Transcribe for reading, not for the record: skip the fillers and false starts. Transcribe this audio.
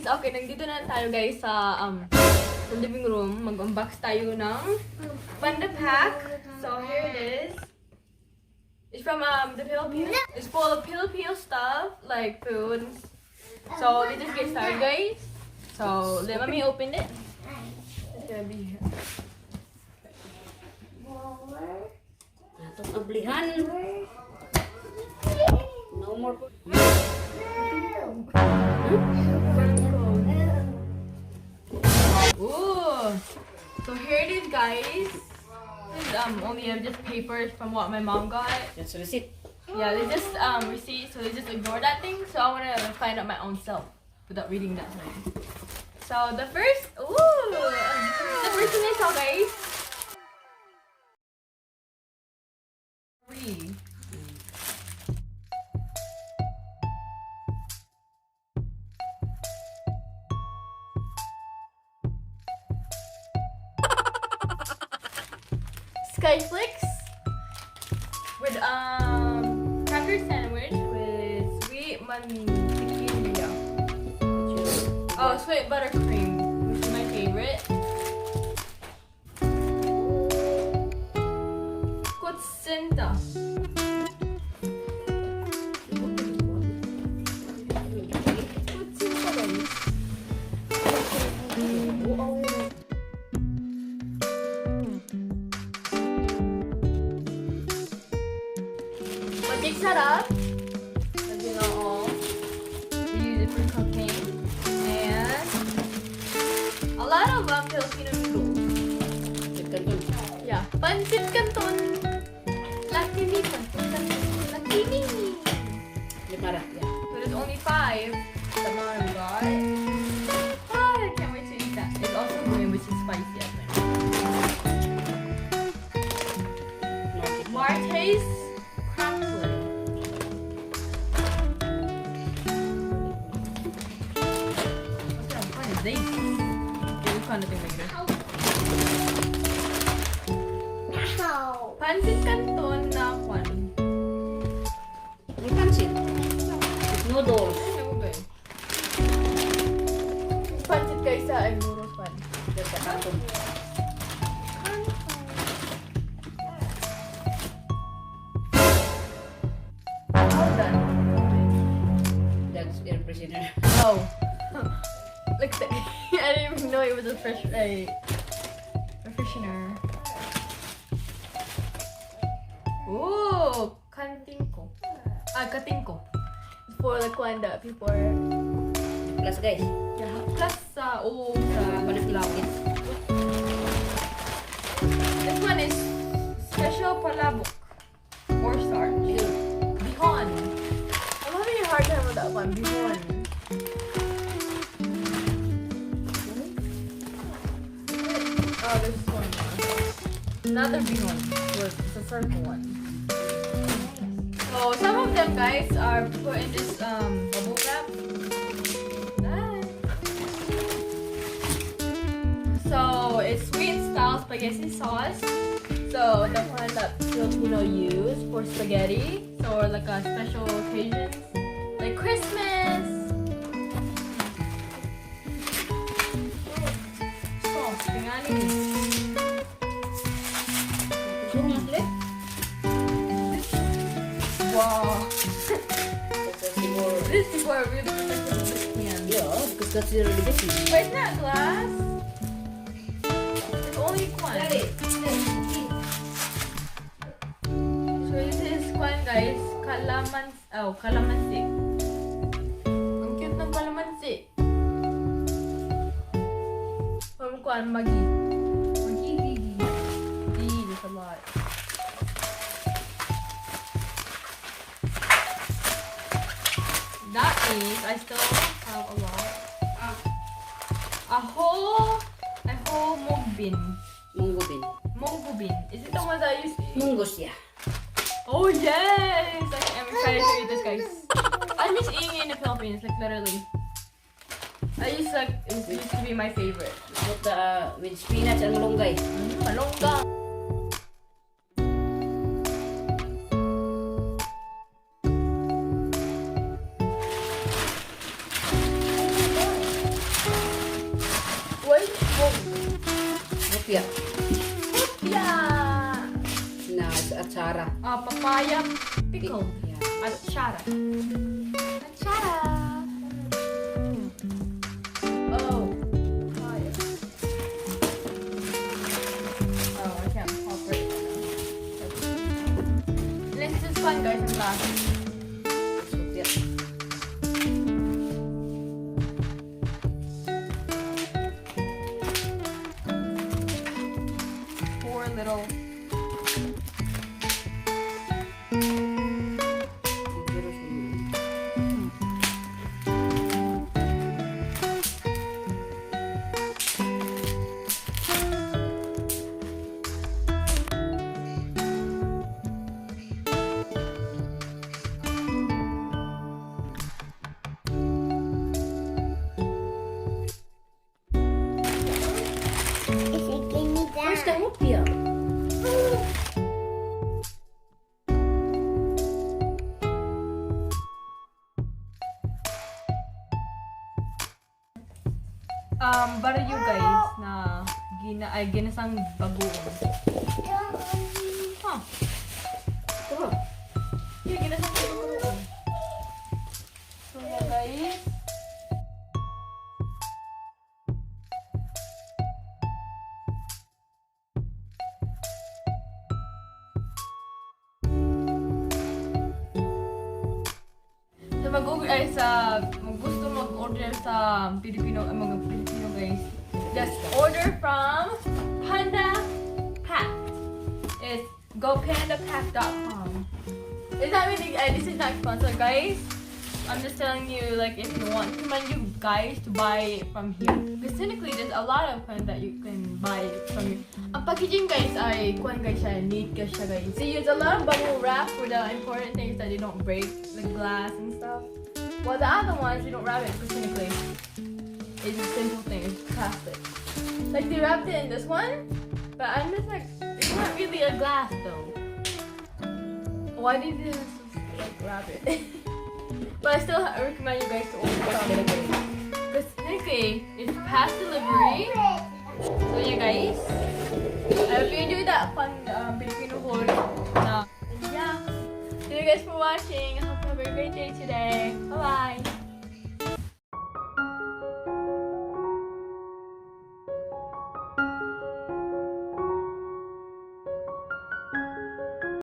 Okay, nandito na tayo guys sa living room. Mag-unbox tayo ng Panda pack. So here it is. It's from the Philippines. It's full of Filipino stuff like foods. So let's just get started, guys. So let me open it. It's gonna be here. Atong ablihan. No more. Ooh. So here it is, guys. This is only just papers from what my mom got. That's a receipt. Yeah, they just receipt, so they just ignore that thing. So I wanna find out my own self without reading that thing. So the first thing I saw, guys. Read. Skyflix with cracker sandwich with sweet mantequilla. Oh, sweet buttercream, which is my favorite. Kutsinta. Kutsinta, guys. Magic sarap. As you know all, we use it for cooking. And a lot of Filipino noodles. Yeah. Pancit Canton. Lakini Canton. Lakini. Limara, yeah. So there's only 5 that mom got. Oh, I can't wait to eat that. It's also green, which is spicy, I think. Marte's crackler. What kind of thing? Okay, we found a thing later. Pancit Canton na kwan. May pansit. Noodles. Ano ba yun? Pancit guys sa noodles pan. That's a canton. How's that? That's air prisoner. Oh. Like that. I didn't even know it was a refreshener. Ooh, kantingko. Katingko. For like when the people are Plus guys. plus sa Panakilawin. This one is special palabok or starch. Bihon. I'm having a hard time with that one. Bihon. Oh, there's one more. Another bihon. It's a circle one. So some of them guys are put in this bubble wrap. Nice. So it's sweet style spaghetti sauce. So the one that Filipino use for spaghetti. So like a special occasions, like Christmas. Sauce, tingnan Wow. This people are really protective of this can. Yeah, because that's really basic. But it's not glass. It's only one. So this is one guys. Calamansi. Ang cute ng calamansi. From Kwan, Magi. There's a lot. That is, I still have a lot. A whole mugbin. Munggo bin. Munggo bean. Is it the one that I used to eat? Munggos, yeah. Oh yes! I'm excited to eat this, guys. I miss eating it in the Philippines, like literally. It used to be my favorite. With with spinach and malunggay. Malongga. Opya. Yeah! Na atsara. Papaya pickle. Yeah. Achara. Achara. Oh. Papaya. Oh, I can't pop right now. This is fun, guys. I'm laughing. Opya. Four little. Where's the opya? Para you guys na ginasang bagoong. Huh. Oh. Yeah, ginasang bagoong. So yeah, guys. So gusto mag-order sa mga Filipino guys, just order from Panda Pack. It's gopandapack.com. It's not really, this is not sponsored, guys. I'm just telling you, like, if you want, recommend you guys to buy it from here. Because technically, there's a lot of fun that you can buy from here. Ang packaging, guys, ay kuhan guys siya, neat ka siya, guys. They use a lot of bubble wrap for the important things that they don't break, like glass and stuff. While the other ones, you don't wrap it, because technically, it's a simple thing, it's plastic. Like, they wrapped it in this one, but I'm just like, it's not really a glass, though. Why did they just, like, wrap it? But I still recommend you guys to order from it. Because technically, it's past delivery. So yeah, guys. I hope you enjoyed that fun Filipino haul. Yeah. Thank you guys for watching. I hope you have a great day today. Bye bye.